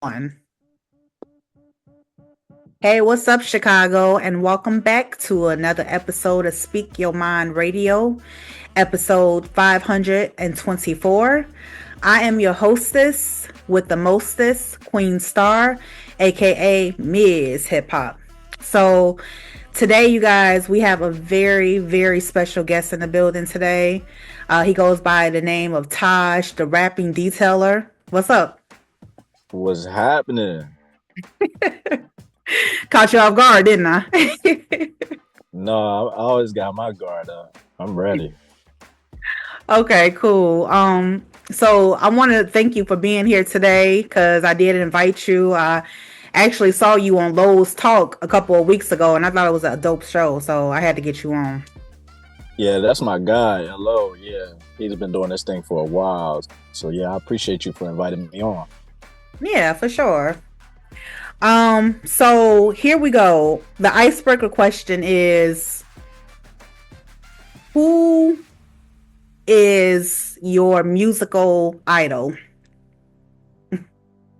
On. Hey, what's up, Chicago? And welcome back to another episode of Speak Your Mind Radio, episode 524. I am your hostess with the mostest, Queen Star, aka Mzkhiphop. So, today, you guys, we have a very, very special guest in the building today. He goes by the name of Taj The Rapping Detailer. What's up? What's happening? Caught you off guard, didn't I? No, I always got my guard up. I'm ready. Okay, cool. So I want to thank you for being here today because I did invite you. I actually saw you on Lowe's Talk a couple of weeks ago, and I thought it was a dope show, so I had to get you on. Yeah, that's my guy. Hello. Yeah, he's been doing this thing for a while. So yeah, I appreciate you for inviting me on. Yeah, for sure. So here we go. The icebreaker question is, who is your musical idol?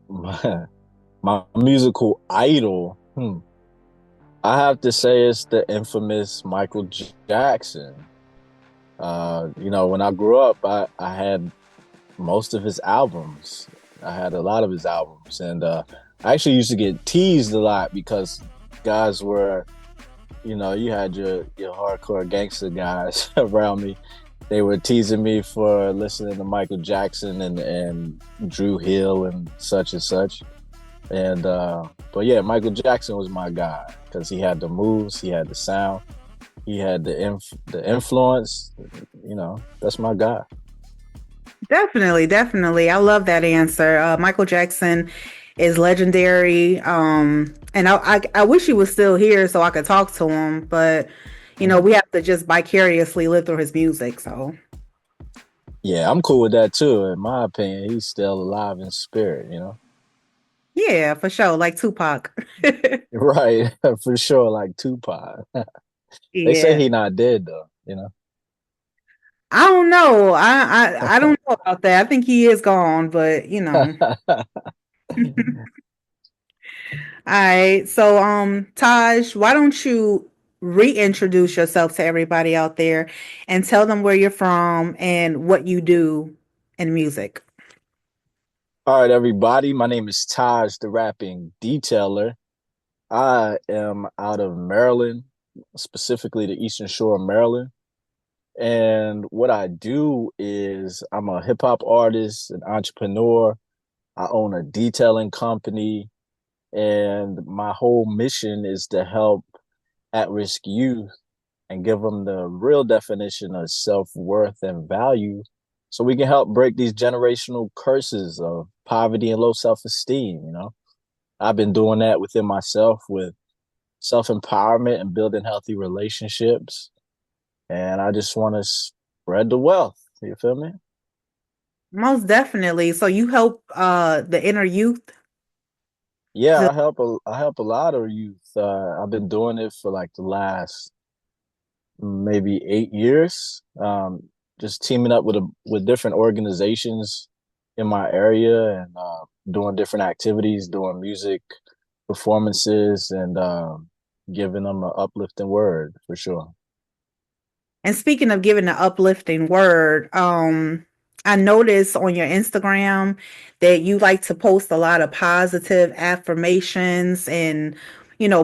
My musical idol. I have to say it's the infamous Michael Jackson. When I grew up, I had most of his albums. I had a lot of his albums, and I actually used to get teased a lot because guys were, you had your hardcore gangster guys around me. They were teasing me for listening to Michael Jackson and Drew Hill and such and such. And but yeah, Michael Jackson was my guy because he had the moves, he had the sound, he had the influence. That's my guy. Definitely, definitely. I love that answer. Michael Jackson is legendary. And I wish he was still here so I could talk to him, but Mhm. we have to just vicariously live through his music. So Yeah, I'm cool with that too. In my opinion, he's still alive in spirit. yeah, for sure. Like Tupac. Right, for sure, like Tupac. They say Yeah. he not dead though. I don't know. I don't know about that. I think he is gone, but All right. So, Taj, why don't you reintroduce yourself to everybody out there and tell them where you're from and what you do in music? All right, everybody. My name is Taj the Rapping Detailer. I am out of Maryland, specifically the Eastern Shore of Maryland. And what I do is I'm a hip hop artist, an entrepreneur. I own a detailing company, and my whole mission is to help at-risk youth and give them the real definition of self-worth and value so we can help break these generational curses of poverty and low self-esteem. I've been doing that within myself with self-empowerment and building healthy relationships, and I just want to spread the wealth. You feel me? Most definitely. So you help the inner youth. Yeah, To, I help a lot of youth. I've been doing it for like the last maybe 8 years. Just teaming up with different organizations in my area and doing different activities, doing music performances, and giving them an uplifting word for sure. and speaking of giving the uplifting word, I noticed on your Instagram that you like to post a lot of positive affirmations and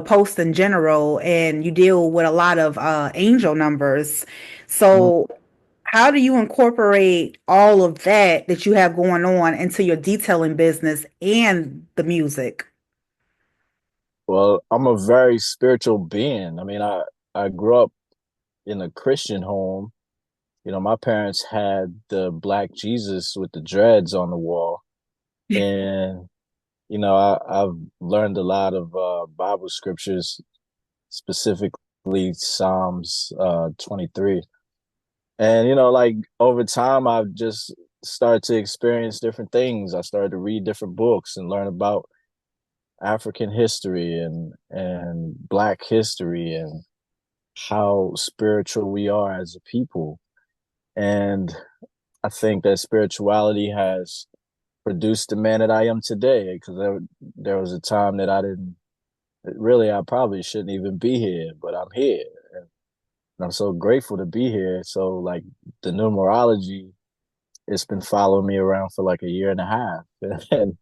post in general, and you deal with a lot of angel numbers. Mhm. So how do you incorporate all of that you have going on into your detailing business and the music? Well, I'm a very spiritual being. I mean, I grew up in a Christian home. My parents had the black Jesus with the dreads on the wall, and I've learned a lot of Bible scriptures, specifically Psalms 23. And like over time, I've just started to experience different things. I started to read different books and learn about African history and Black history and how spiritual we are as a people. And I think that spirituality has produced the man that I am today. Because there was a time that I didn't really, I probably shouldn't even be here, but I'm here. And I'm so grateful to be here. So, like, the numerology, it's been following me around for like a year and a half. And,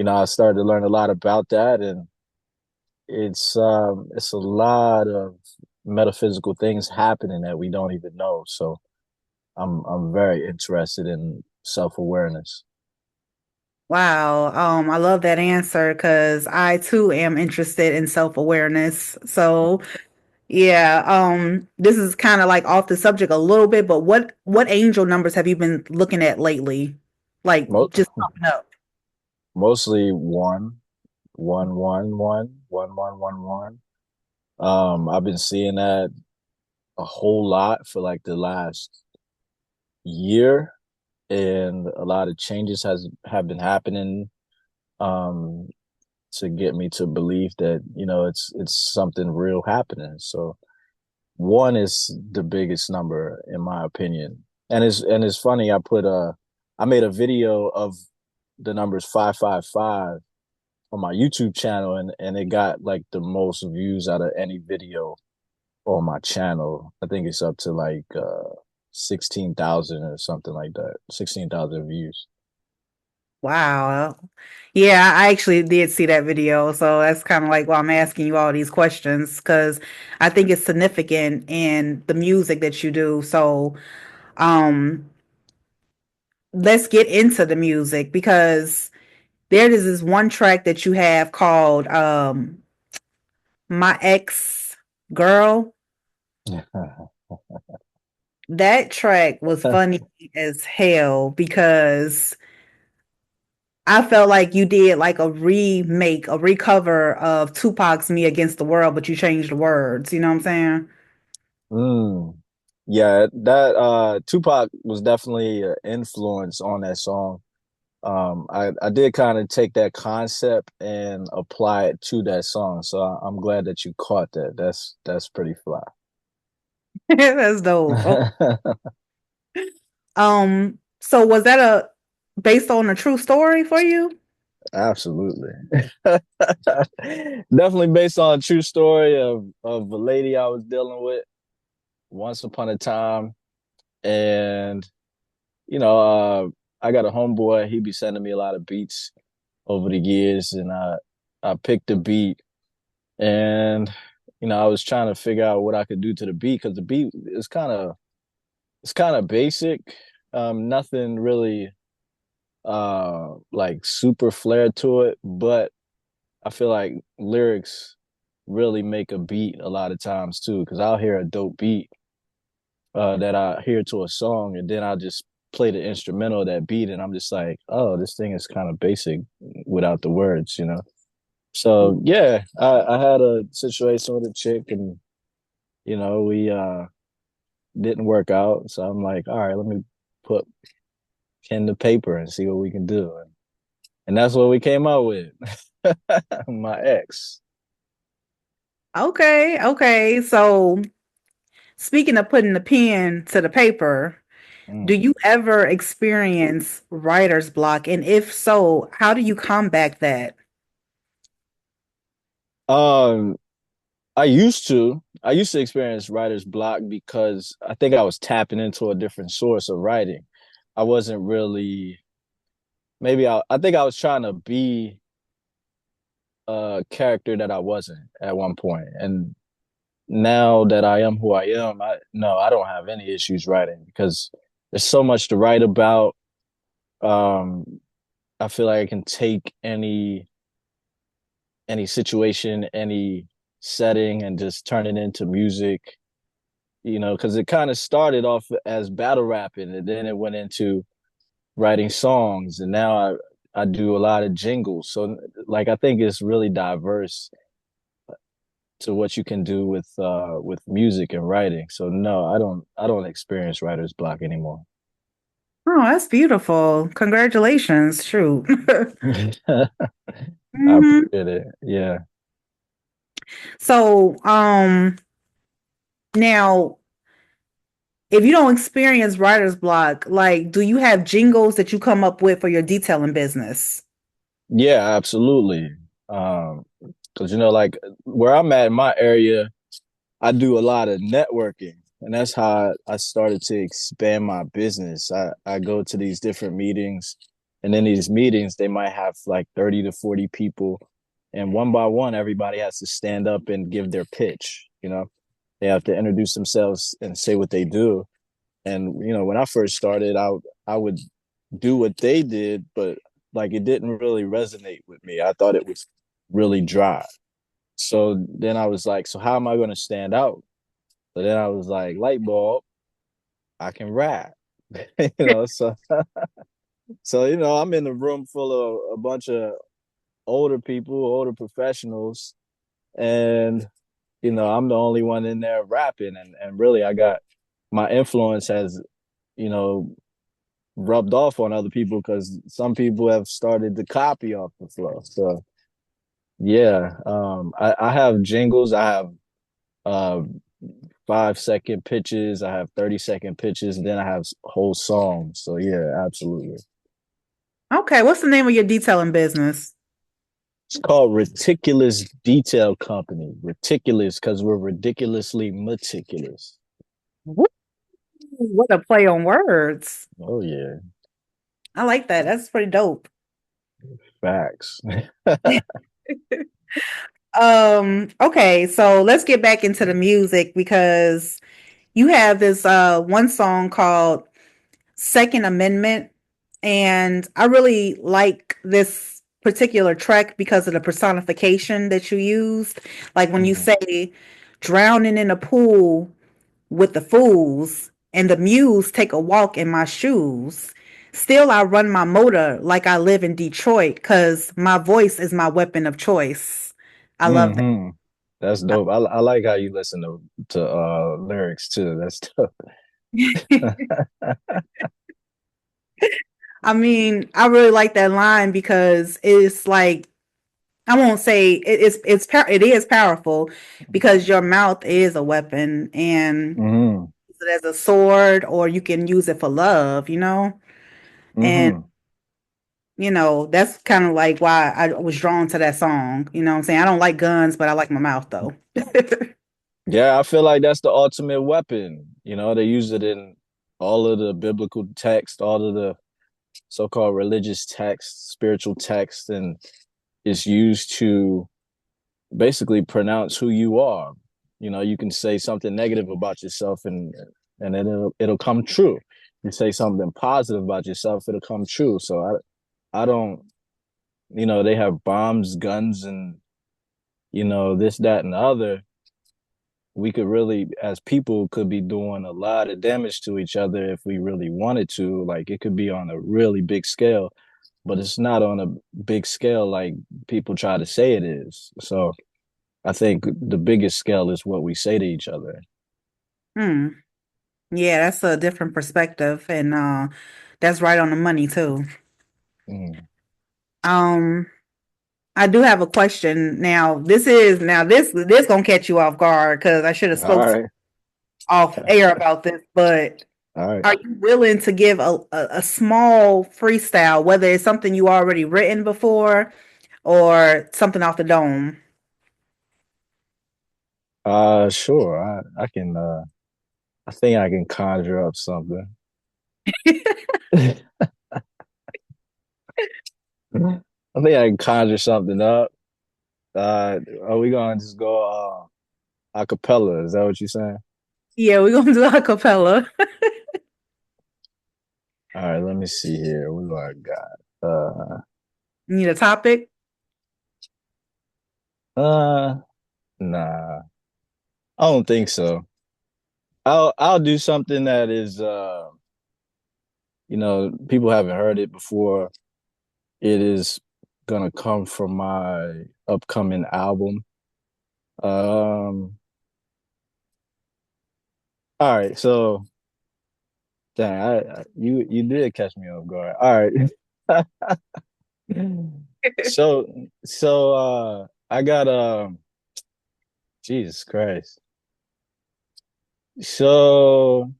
I started to learn a lot about that. And it's a lot of metaphysical things happening that we don't even know. So, I'm very interested in self-awareness. Wow. I love that answer because I too am interested in self-awareness. So yeah, this is kind of like off the subject a little bit, but what angel numbers have you been looking at lately? Like Mo- just popping up. Mostly one. I've been seeing that a whole lot for like the last year, and a lot of changes has have been happening um to get me to believe that, it's something real happening. So one is the biggest number in my opinion. And it's funny, I made a video of the numbers 555 on my YouTube channel, and it got like the most views out of any video on my channel. I think it's up to like 16,000 or something like that. 16,000 views. Wow. Yeah, I actually did see that video, so that's kind of like why I'm asking you all these questions because I think it's significant in the music that you do. So, um, let's get into the music because there is this one track that you have called My Ex Girl. That track was funny as hell because I felt like you did like a remake, a recover of Tupac's Me Against the World, but you changed the words. You know what I'm saying? Mm. Yeah, that Tupac was definitely an influence on that song. I did kind of take that concept and apply it to that song. So I'm glad that you caught that. That's pretty fly. That's dope. Okay. So was that a based on a true story for you? Absolutely. Definitely based on a true story of a lady I was dealing with once upon a time. And, you know, I got a homeboy, he be sending me a lot of beats over the years, and I picked a beat, and I was trying to figure out what I could do to the beat because the beat is kind of basic. Nothing really like super flair to it, but I feel like lyrics really make a beat a lot of times too, because I'll hear a dope beat that I hear to a song, and then I'll just play the instrumental of that beat, and I'm just like, oh, this thing is kind of basic without the words. So yeah, I had a situation with a chick, and we didn't work out. So I'm like, all right, let me put pen to paper and see what we can do, and that's what we came out with. My ex. Okay, okay. So speaking of putting the pen to the paper, do Mm. you ever experience writer's block? And if so, how do you combat that? Um, I used to experience writer's block because I think I was tapping into a different source of writing. I wasn't really, maybe I think I was trying to be a character that I wasn't at one point. And now that I am who I am, I don't have any issues writing because there's so much to write about. Um, I feel like I can take any situation, any setting, and just turn it into music. Because it kind of started off as battle rapping, and then it went into writing songs, and now I do a lot of jingles. So like I think it's really diverse to what you can do with music and writing. So no, I don't experience writer's block anymore. Oh, that's beautiful. Congratulations. Shoot. I hmm appreciate it. Yeah. So, now if you don't experience writer's block, like, do you have jingles that you come up with for your detailing business? Yeah, absolutely. Because like where I'm at in my area, I do a lot of networking, and that's how I started to expand my business. I go to these different meetings, and in these meetings, they might have like 30 to 40 people, and one by one, everybody has to stand up and give their pitch. They have to introduce themselves and say what they do. And when I first started, I would do what they did, but like it didn't really resonate with me. I thought it was really dry. So then I was like, so how am I going to stand out? So then I was like, light bulb, I can rap. So I'm in a room full of a bunch of older people, older professionals, and I'm the only one in there rapping, and really I got my influence has, you know, rubbed off on other people because some people have started to copy off the flow. So yeah, I have jingles, I have uh 5 second pitches. I have 30-second pitches, and then I have whole songs. So yeah, absolutely. Okay, what's the name of your detailing business? It's called Reticulous Detail Company. Reticulous because we're ridiculously meticulous. Woo, what a play on words. Oh yeah, I like that. That's pretty dope. facts. Okay, so let's get back into the music because you have this one song called Second Amendment, and I really like this particular track because of the personification that you used. Like when you Mhm. say drowning in a pool with the fools, and the muse take a walk in my shoes. Still, I run my motor like I live in Detroit because my voice is my weapon of choice. I love Hmm. That's dope. I like how you listen to lyrics too. That's dope. that. I mean, I really like that line because it's like I won't say it is powerful because your mouth is a weapon and Hmm. use it as a sword or you can use it for love, you know? And Hmm. that's kind of like why I was drawn to that song. You know what I'm saying? I don't like guns, but I like my mouth though. Yeah, I feel like that's the ultimate weapon. They use it in all of the biblical text, all of the so-called religious text, spiritual text, and it's used to basically pronounce who you are. You can say something negative about yourself and then it'll come true. You say something positive about yourself, it'll come true. So I don't, they have bombs, guns, and this, that, and the other. We could really, as people, could be doing a lot of damage to each other if we really wanted to. Like it could be on a really big scale, but it's not on a big scale like people try to say it is. So I think the biggest scale is what we say to each other. Hmm. Yeah, that's a different perspective and that's right on the money too. Mm. Um I do have a question. Now this gonna catch you off guard because I should have All spoke right. off air about this, but All right. are you willing to give a small freestyle, whether it's something you already written before or something off the dome? Sure. I can I think I can conjure up something. I think I can conjure something up. Are we gonna just go a cappella? Is that what you're saying? Yeah, we're gonna do a cappella. All right, let me see here. What do I got? Need a topic? Uh nah. I don't think so. I'll do something that is people haven't heard it before. It is gonna come from my upcoming album. Um all right, so dang, you did catch me off guard. All right. So I got Jesus Christ. So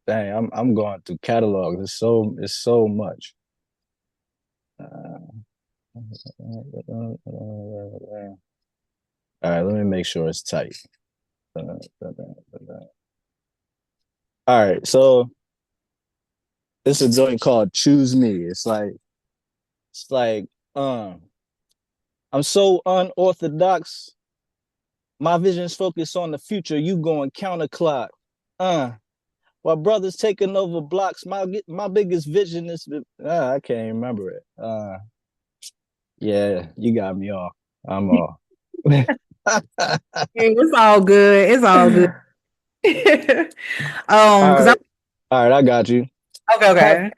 Dang, I'm going through catalogs. It's so much. Uh, all right, let me make sure it's tight. All right, so this is a joint called "Choose Me." It's like um, I'm so unorthodox. My vision's focused on the future. You going counterclock. Uh, while brothers taking over blocks, my biggest vision is I can't remember it. Yeah, you got me off. I'm off. It's all good. It's all good. All Because I'm right, all right, I got you. okay. Half Okay.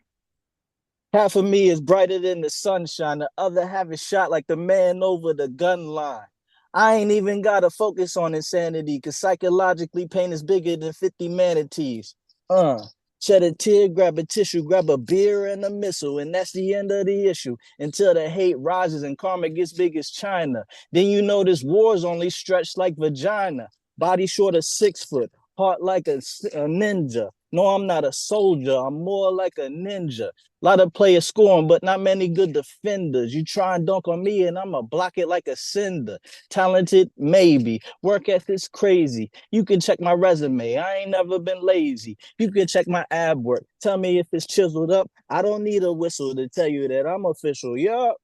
half of me is brighter than the sunshine. The other half is shot like the man over the gun line. I ain't even gotta focus on insanity, cause psychologically pain is bigger than 50 manatees. Uh, Shed a tear, grab a tissue, grab a beer and a missile, and that's the end of the issue. Until the hate rises and karma gets big as China. Then you know this war's only stretched like vagina. Body short of 6 foot, heart like a ninja. No, I'm not a soldier, I'm more like a ninja. A lot of players scoring, but not many good defenders. You try and dunk on me, and I'ma block it like a cinder. Talented, maybe. Work ethic's crazy. You can check my resume. I ain't never been lazy. You can check my ab work. Tell me if it's chiseled up. I don't need a whistle to tell you that I'm official. Yup.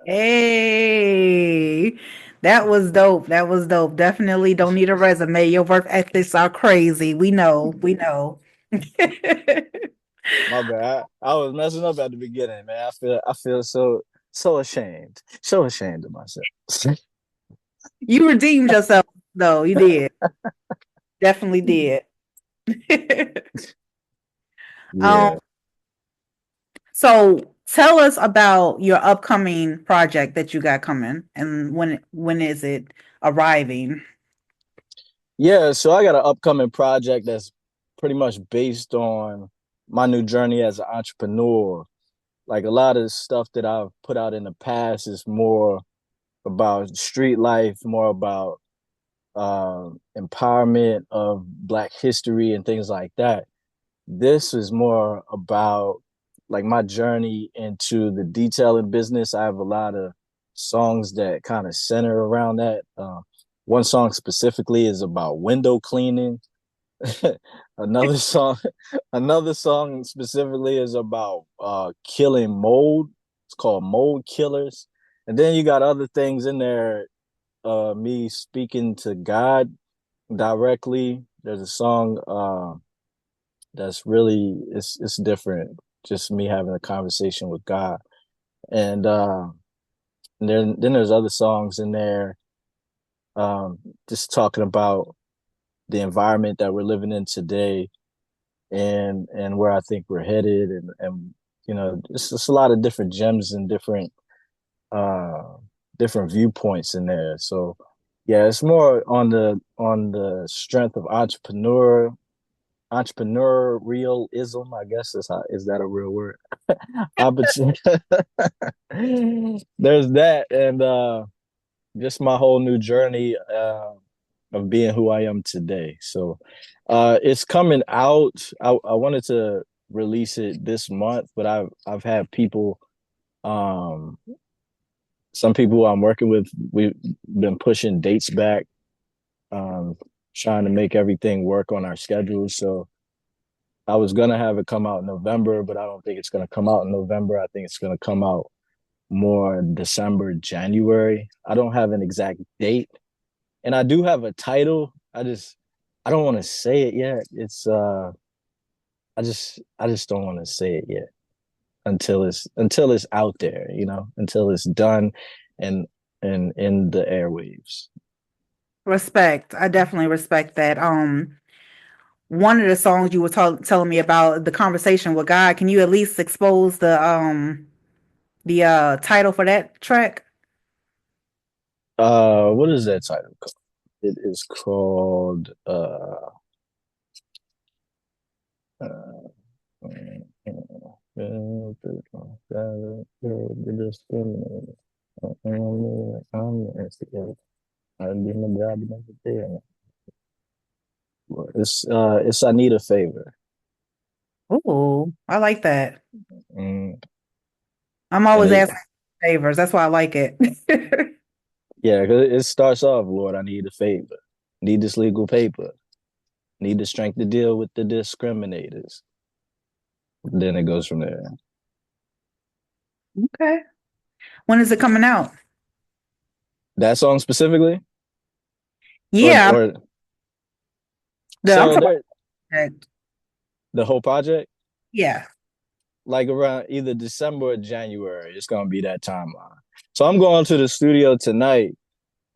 Hey, that was dope. That was dope. Definitely don't need a resume. Your work ethics are crazy. We know. We know. My bad. I was messing up at the beginning, man. I feel so ashamed. So ashamed of myself. You redeemed yourself, though. You did. Definitely did. Um, Yeah. so tell us about your upcoming project that you got coming and when is it arriving? Yeah, so I got an upcoming project that's pretty much based on my new journey as an entrepreneur. Like a lot of the stuff that I've put out in the past is more about street life, more about empowerment of Black history and things like that. This is more about like my journey into the detailing business. I have a lot of songs that kind of center around that. One song specifically is about window cleaning. another song, another song specifically is about killing mold. It's called Mold Killers. And then you got other things in there. Me speaking to God directly. There's a song that's really it's different. Just me having a conversation with God, and then there's other songs in there, um, just talking about the environment that we're living in today, and where I think we're headed, and it's just a lot of different gems and uh different viewpoints in there. So yeah, it's more on the strength of entrepreneurialism, I guess is that a real word? Opportunity. There's that, and just my whole new journey of being who I am today. So it's coming out. I wanted to release it this month, but I've had people, um, some people I'm working with, we've been pushing dates back, um, trying to make everything work on our schedule. So I was gonna have it come out in November, but I don't think it's gonna come out in November. I think it's gonna come out more December, January. I don't have an exact date, and I do have a title. I don't want to say it yet. It's I just don't want to say it yet until it's out there, until it's done and in the airwaves. Respect. I definitely respect that. One of the songs you were telling me about the conversation with God, can you at least expose the title for that track? What is that title called? It is called it's I need a favor. Ooh, I like that. Mm, I'm and always it, asking favors. That's why I like it. yeah, 'cause it starts off, Lord, I need a favor, need this legal paper, need the strength to deal with the discriminators. Then it goes from there. Okay. When is it coming out? That song specifically, Yeah, or I'm so talking there, about that. the whole project, Yeah. like around either December or January, it's gonna be that timeline. So I'm going to the studio tonight,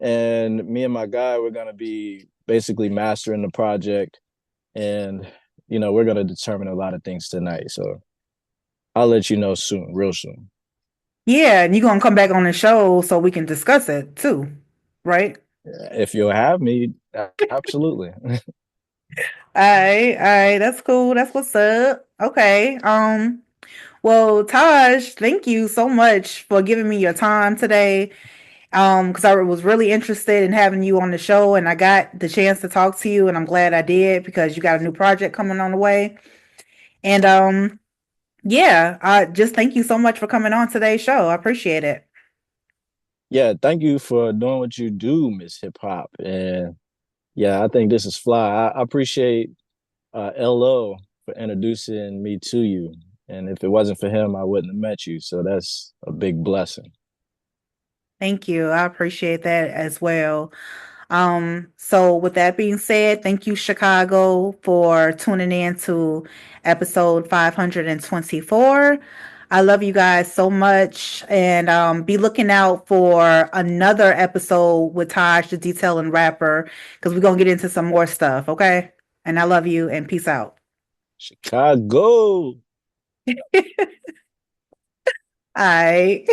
and me and my guy, we're gonna be basically mastering the project, and we're gonna determine a lot of things tonight. So I'll let you know soon, real soon. Yeah, and you're gonna come back on the show so we can discuss it too, right? If you'll have me, absolutely. All right, that's cool. That's what's up. Okay. Well, Taj, thank you so much for giving me your time today. Because I was really interested in having you on the show and I got the chance to talk to you and I'm glad I did because you got a new project coming on the way. And yeah, I just thank you so much for coming on today's show. I appreciate it. Yeah, thank you for doing what you do, Miss Hip Hop. And yeah, I think this is fly. I appreciate LO for introducing me to you. And if it wasn't for him, I wouldn't have met you. So that's a big blessing. Thank you. I appreciate that as well. So with that being said, thank you, Chicago, for tuning in to episode 524. I love you guys so much. And be looking out for another episode with Taj, the detailing rapper, because we're gonna get into some more stuff, okay? And I love you and peace out. Chicago. All right.